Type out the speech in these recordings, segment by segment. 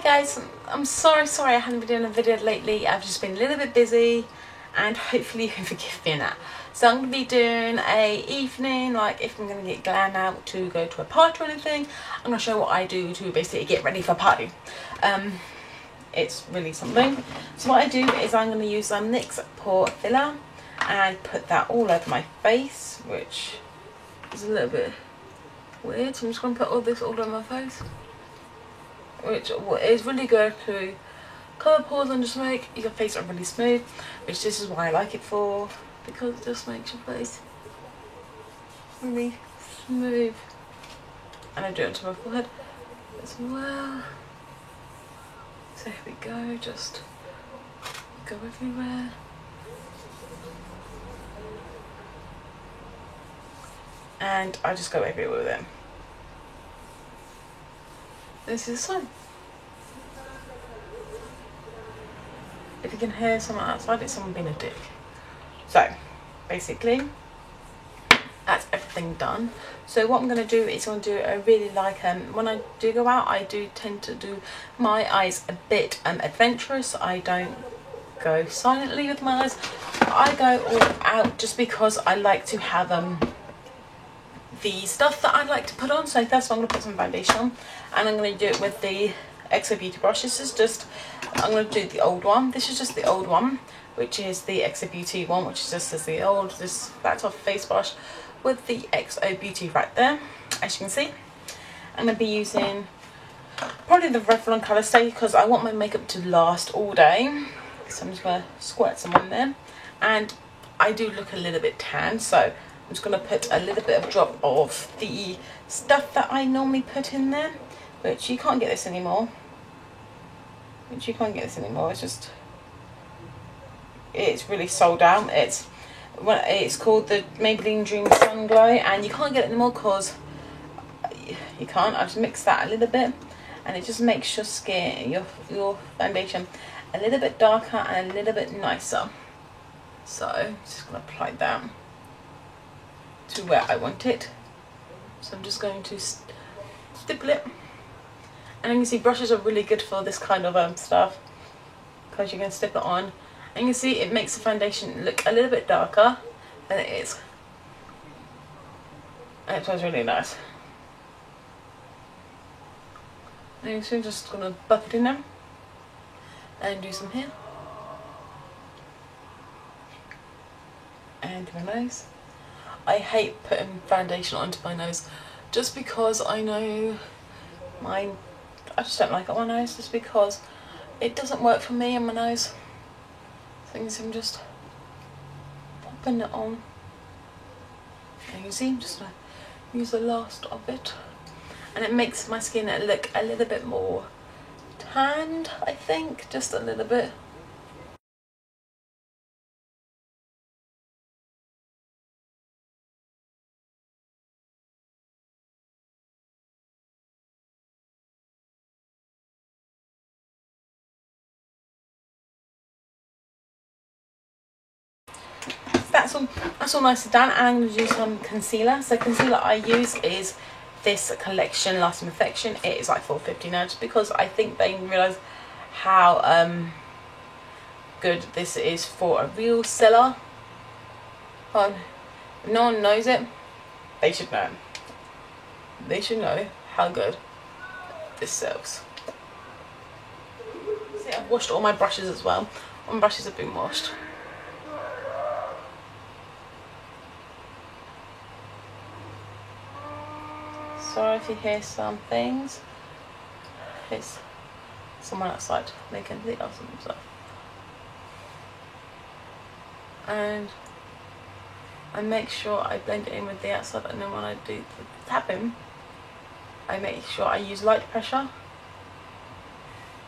guys, I'm sorry I haven't been doing a video lately. I've just been a little bit busy and hopefully you can forgive me in that. So I'm going to be doing a evening, like if I'm going to get glam out to go to a party or anything, I'm going to show what I do to basically get ready for a party. It's really something. So what I do is I'm going to use some NYX Pore Filler and put that all over my face, which is a little bit weird. So I'm just going to put all this all over my face, which is really good to cover pores and just make your face look really smooth, which this is why I like it for, because it just makes your face really smooth. And I do it onto my forehead as well. So here we go, just go everywhere. And I just go everywhere with it. This is the sun. If you can hear someone outside, it's someone being a dick. So basically that's everything done. So what I'm going to do is I'm going to do a really when I do go out, I do tend to do my eyes a bit adventurous. I don't go silently with my eyes. I go all out just because I like to have the stuff that I like to put on. So first I'm going to put some foundation on, and I'm going to do it with the XO Beauty brush. This is just, I'm going to do the old one. This is just the old one, which is the XO Beauty one, which is just as the old, this backed off face brush with the XO Beauty right there. As you can see, I'm going to be using probably the Revlon Colour Stay because I want my makeup to last all day. So I'm just going to squirt some on there, and I do look a little bit tan, so I'm just going to put a little bit of drop of the stuff that I normally put in there, which you can't get this anymore. It's just, it's really sold out. It's called the Maybelline Dream Sun Glow, and you can't get it anymore because you can't. I just mix that a little bit, and it just makes your skin, your foundation, a little bit darker and a little bit nicer. So I'm just going to apply that to where I want it. So I'm just going to stipple it. And you can see brushes are really good for this kind of stuff, because you can stip it on, and you can see it makes the foundation look a little bit darker than it is, and it smells really nice. And so I'm just gonna buff it in there and do some here and my nose. I hate putting foundation onto my nose just because I know I just don't like it on my nose, just because it doesn't work for me on my nose. So I'm just popping it on. And you can see I'm just going to use the last of it. And it makes my skin look a little bit more tanned, I think, just a little bit. That's all nicely done, and I'm going to do some concealer. So concealer I use is this collection, Lasting Perfection. It is like $4.50 now, just because I think they realise how good this is for a real seller. If no one knows it, they should know. They should know how good this sells. See, I've washed all my brushes as well. All my brushes have been washed. Sorry if you hear some things. It's someone outside making the awesome stuff. And I make sure I blend it in with the outside, and then when I do the tapping, I make sure I use light pressure,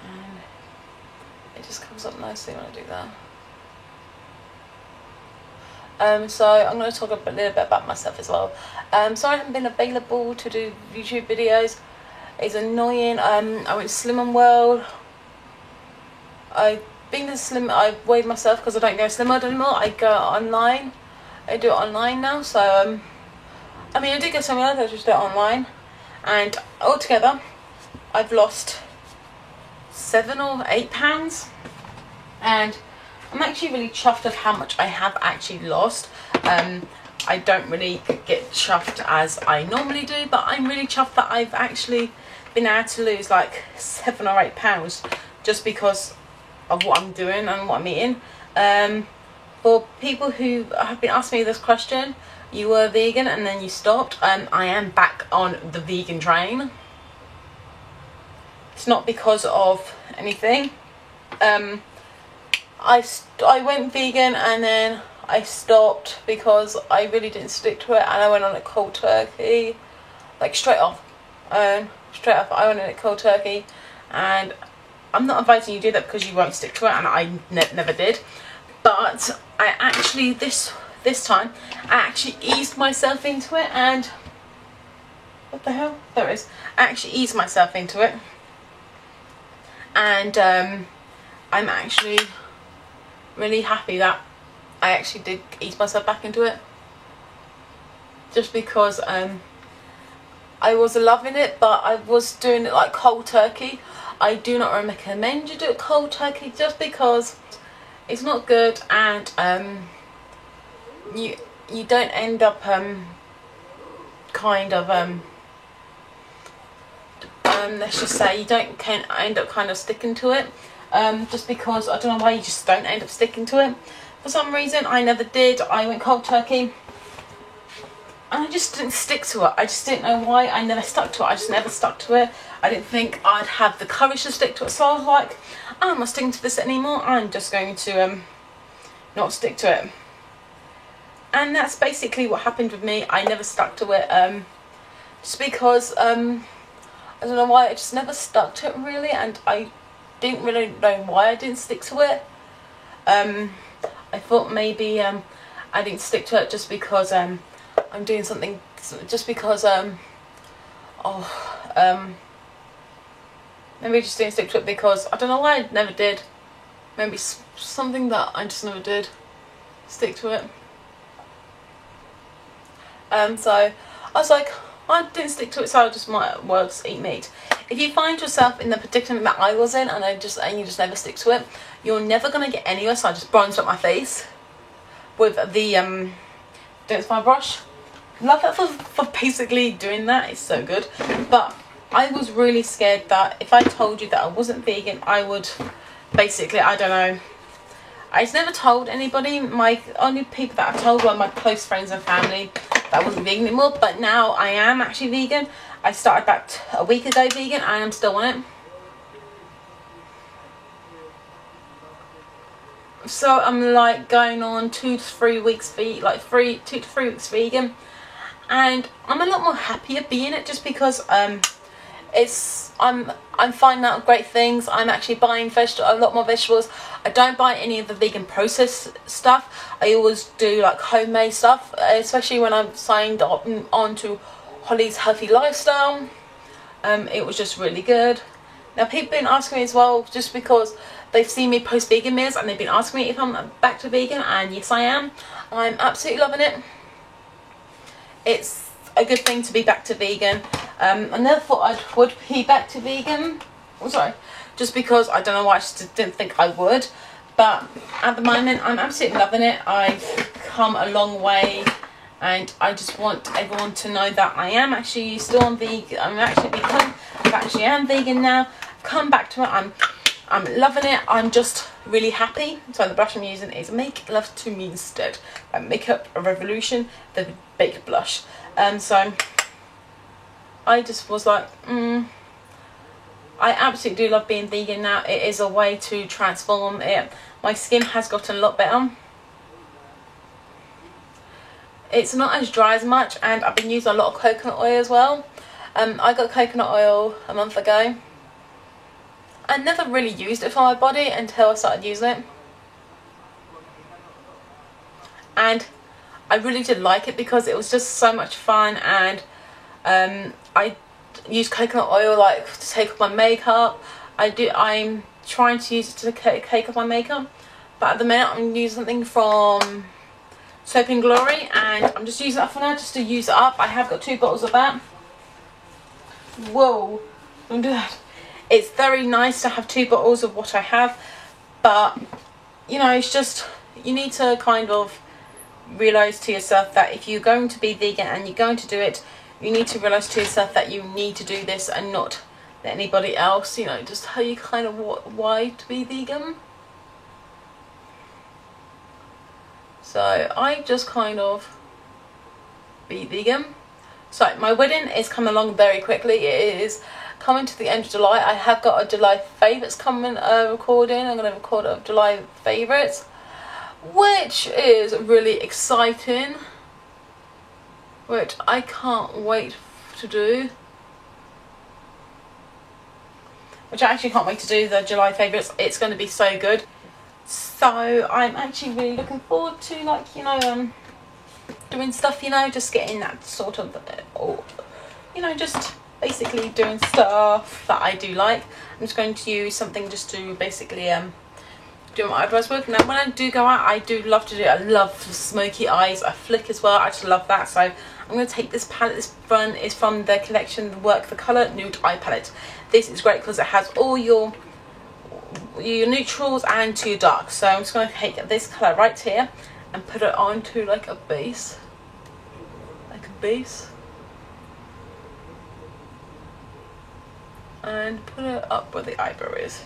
and it just comes up nicely when I do that. So I'm going to talk a little bit about myself as well. Sorry I haven't been available to do YouTube videos. It's annoying. I went to Slimming World. I've weighed myself because I don't go Slimming World anymore. I go online. I do it online now. So I mean, I do go somewhere else, I just do it online. And altogether I've lost £7 or £8, and I'm actually really chuffed of how much I have actually lost. I don't really get chuffed as I normally do, but I'm really chuffed that I've actually been able to lose like £7 or £8 just because of what I'm doing and what I'm eating. For people who have been asking me this question, you were vegan and then you stopped, I am back on the vegan train. It's not because of anything. I went vegan and then I stopped because I really didn't stick to it, and I went on it cold turkey, like straight off. I went on it cold turkey, and I'm not advising you do that because you won't stick to it, and I never did. But I actually this time I actually eased myself into it, and what the hell? There it is. I actually eased myself into it, and I'm actually really happy that I actually did ease myself back into it, just because I was loving it, but I was doing it like cold turkey. I do not recommend you do it cold turkey just because it's not good, and you don't end up let's just say you don't end up kind of sticking to it, just because I don't know why you just don't end up sticking to it. For some reason I never did. I went cold turkey and I just didn't stick to it. I just didn't know why. I never stuck to it. I just never stuck to it. I didn't think I'd have the courage to stick to it, so I was like, I'm not sticking to this anymore. I'm just going to not stick to it. And that's basically what happened with me. I never stuck to it, just because I don't know why, I just never stuck to it really, and I didn't really know why I didn't stick to it. I thought maybe I didn't stick to it just because I'm doing something, just because maybe I just didn't stick to it because I don't know why I never did. Maybe something that I just never did stick to it. So I was like, I didn't stick to it, so I just might well just eat meat. If you find yourself in the predicament that I was in, and you just never stick to it, you're never gonna get anywhere. So I just bronzed up my face with the densify brush. Love it for basically doing that. It's so good. But I was really scared that if I told you that I wasn't vegan, I would basically, I don't know. I just never told anybody. My only people that I told were my close friends and family that I wasn't vegan anymore. But now I am actually vegan. I started about a week ago vegan, and I'm still on it. So I'm like going on 2 to 3 weeks 2 to 3 weeks vegan, and I'm a lot more happier being it, just because I'm finding out great things. I'm actually buying a lot more vegetables. I don't buy any of the vegan processed stuff. I always do like homemade stuff, especially when I'm signed on to Holly's Healthy Lifestyle. It was just really good. Now people have been asking me as well, just because they've seen me post vegan meals, and they've been asking me if I'm back to vegan, and yes I am. I'm absolutely loving it. It's a good thing to be back to vegan. I never thought I would be back to vegan. Oh, sorry. Just because I don't know why, I just didn't think I would. But at the moment I'm absolutely loving it. I've come a long way, and I just want everyone to know that I am actually still on vegan. I actually am vegan now. Come back to it. I'm loving it. I'm just really happy. So the brush I'm using is Make Love to Me Instead by Makeup Revolution, the Baked Blush. So I just was like, I absolutely do love being vegan now. It is a way to transform it. My skin has gotten a lot better. It's not as dry as much, and I've been using a lot of coconut oil as well. I got coconut oil a month ago. I never really used it for my body until I started using it. And I really did like it because it was just so much fun, and I use coconut oil like to take off my makeup. I'm trying to use it to take off my makeup, but at the minute I'm using something from Soap and Glory, and I'm just using that for now, just to use it up. I have got 2 bottles of that. Whoa, don't do that. It's very nice to have 2 bottles of what I have, but you know, it's just, you need to kind of realise to yourself that if you're going to be vegan and you're going to do it, you need to realise to yourself that you need to do this and not let anybody else, you know, just tell you kind of why to be vegan. So I just kind of be vegan. So my wedding is coming along very quickly. It is coming to the end of July. I have got a July favourites coming recording. I'm going to record a July favourites, which is really exciting, which I can't wait to do. Which I actually can't wait to do the July favourites. It's going to be so good. So I'm actually really looking forward to, like, you know, doing stuff, you know, just getting that sort of, you know, just basically doing stuff that I do like. I'm just going to use something just to basically do my eyebrows with. Now when I do go out, I do love to do it. I love smoky eyes. I flick as well. I just love that. So I'm going to take this palette. This one is from the collection The Work for Colour Nude Eye Palette. This is great because it has all your neutrals and your darks. So I'm just going to take this colour right here and put it onto like a base. And put it up where the eyebrow is.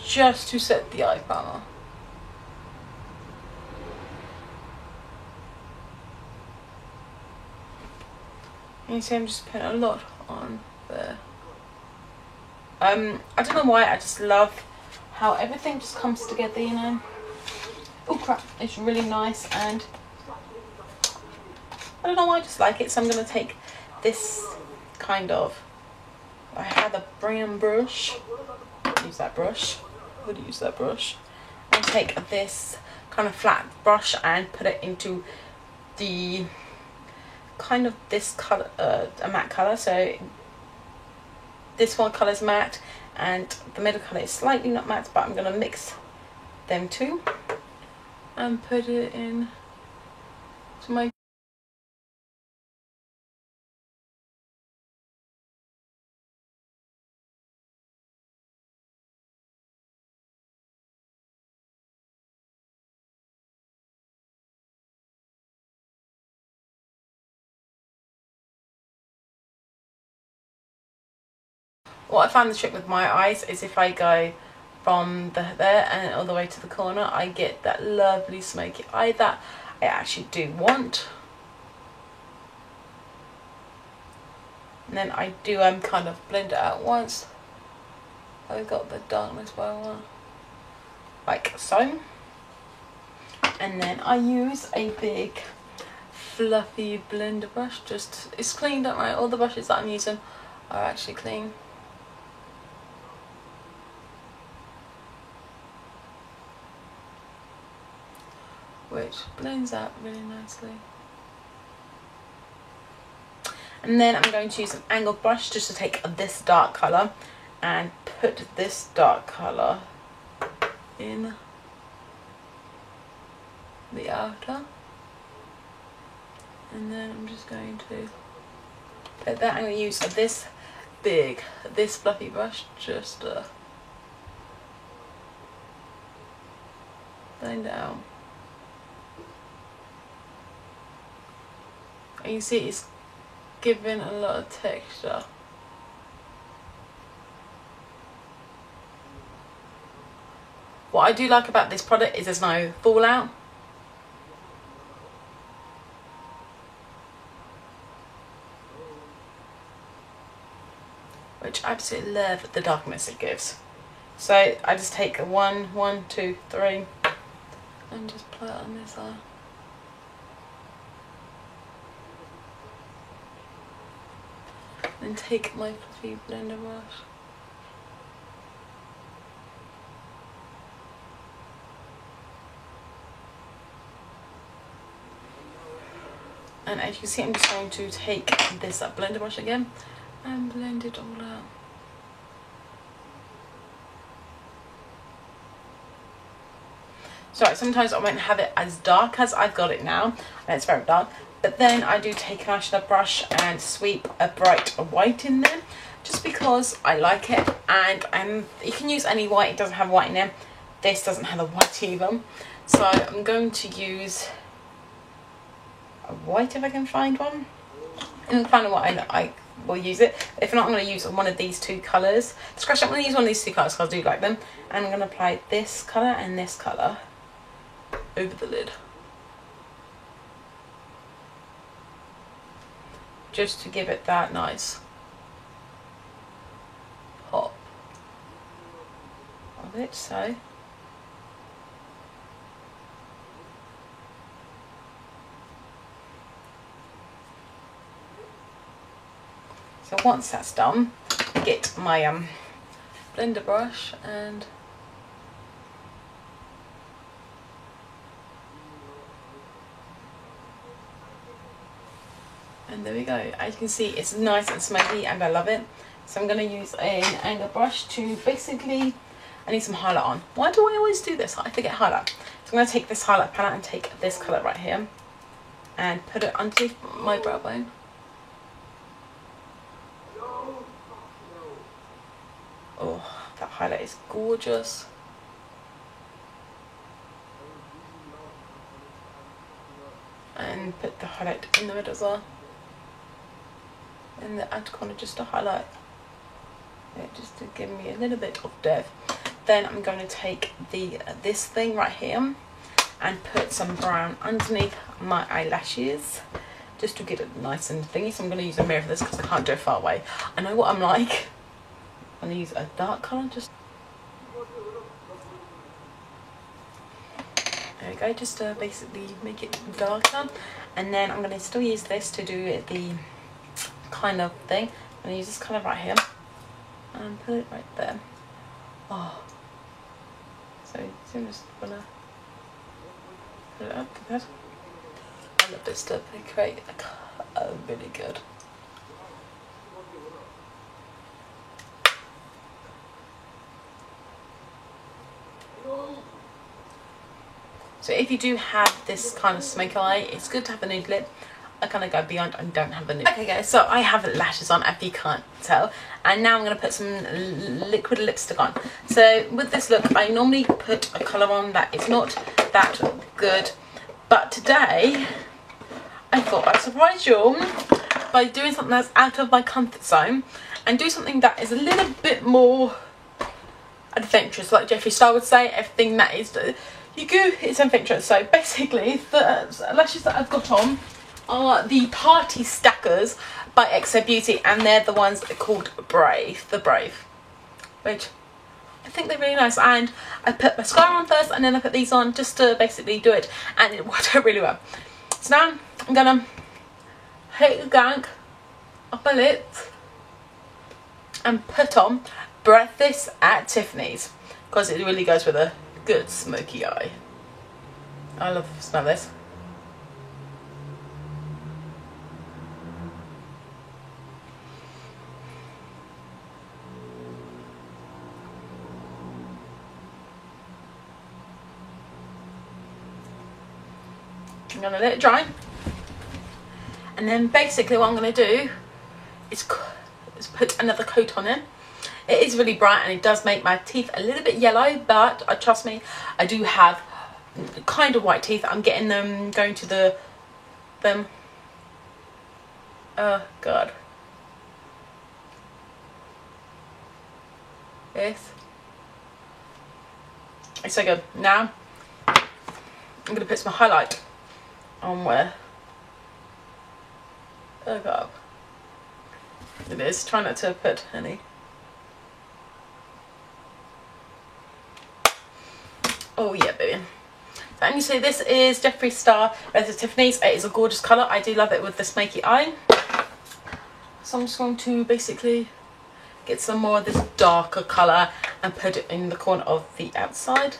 Just to set the eye primer. You see I'm just putting a lot on there. I don't know why, I just love how everything just comes together, you know. Oh crap, it's really nice, and I don't know why, I just like it. So I'm going to take this kind of, I had a brown brush, use that brush, and take this kind of flat brush and put it into the kind of this colour, a matte colour. So this one colour is matte and the middle colour is slightly not matte, but I'm going to mix them two and put it in to my what I found the trick with my eyes is if I go from there and all the way to the corner, I get that lovely smoky eye that I actually do want. And then I do kind of blend it out once I've got the darkness where I want, like so. And then I use a big fluffy blender brush. Just, it's clean, don't worry, all the brushes that I'm using are actually clean. Which blends out really nicely. And then I'm going to use an angled brush just to take this dark colour and put this dark colour in the outer. And then I'm just going to put that. I'm going to use this fluffy brush just to blend it out. And you see it's giving a lot of texture. What I do like about this product is there's no fallout. Which I absolutely love the darkness it gives. So I just take a 1, 2, 3 and just put it on this eye. Then take my fluffy blender brush and as you can see, I'm just going to take this blender brush again and blend it all out. So sometimes I won't have it as dark as I've got it now, and it's very dark, But then I do take an eyeshadow brush and sweep a bright white in there, just because I like it. And you can use any white, it doesn't have white in there. This doesn't have a white either. So I'm going to use a white if I can find one. And find a white, I will use it. If not, I'm going to use one of these two colours. Scratch, I'm going to use one of these two colours because I do like them. And I'm going to apply this colour and this colour over the lid, just to give it that nice pop of it. So once that's done, get my blender brush and there we go. As you can see, it's nice and smoky and I love it. So I'm going to use an angle brush to basically, I need some highlight on. Why do I always do this? I forget highlight. So I'm going to take this highlight palette and take this colour right here and put it underneath my brow bone. Oh, that highlight is gorgeous. And put the highlight in the middle as well. In the outer corner, just to highlight it, just to give me a little bit of depth. Then I'm going to take this thing right here and put some brown underneath my eyelashes, just to get it nice and thingy. So I'm going to use a mirror for this because I can't do it far away. I know what I'm like. I'm going to use a dark colour, just there we go, just to basically make it darker. And then I'm going to still use this to do the kind of thing. I'm going to use this colour right here and put it right there. Oh, so I'm just going to put it up to that. I love this stuff, they create a really good. So if you do have this kind of smoky eye, it's good to have a nude lip. I kind of go beyond and don't have a nude. Okay guys, so I have lashes on, if you can't tell. And now I'm going to put some liquid lipstick on. So with this look, I normally put a colour on that is not that good. But today, I thought I'd surprise you by doing something that's out of my comfort zone. And do something that is a little bit more adventurous, like Jeffree Star would say. Everything that is... you go, it's adventurous. So basically, the lashes that I've got on are the Party Stackers by XO Beauty, and they're the ones called Brave, the Brave, which I think they're really nice. And I put mascara on first, and then I put these on just to basically do it, and it worked out really well. So now I'm gonna hit the gang up my lips and put on Breathless at Tiffany's, because it really goes with a good smoky eye. I love the smell of this. I'm going to let it dry, and then basically what I'm going to do is put another coat on it. It is really bright and it does make my teeth a little bit yellow, but trust me, I do have kind of white teeth. I'm getting them going to them. Oh god. This. It's so good. Now I'm going to put some highlight on where. Oh god. It is. Try not to put any. Oh yeah, baby. So I'm going to say this is Jeffree Star Breathless Tiffany's. It is a gorgeous colour. I do love it with the smoky eye. So I'm just going to basically get some more of this darker colour and put it in the corner of the outside.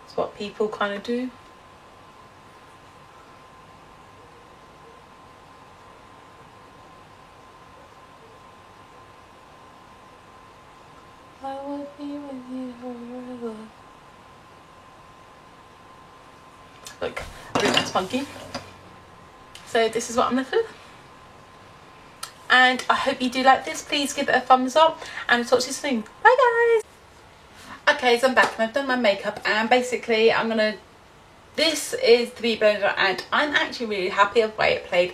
It's what people kind of do. I will be with you forever. look a bit more spunky. So this is what I'm left with. And I hope you do like this. Please give it a thumbs up and I'll talk to you soon. Bye guys. Okay, so I'm back and I've done my makeup, and basically this is the Beauty Blender, and I'm actually really happy with the way it played.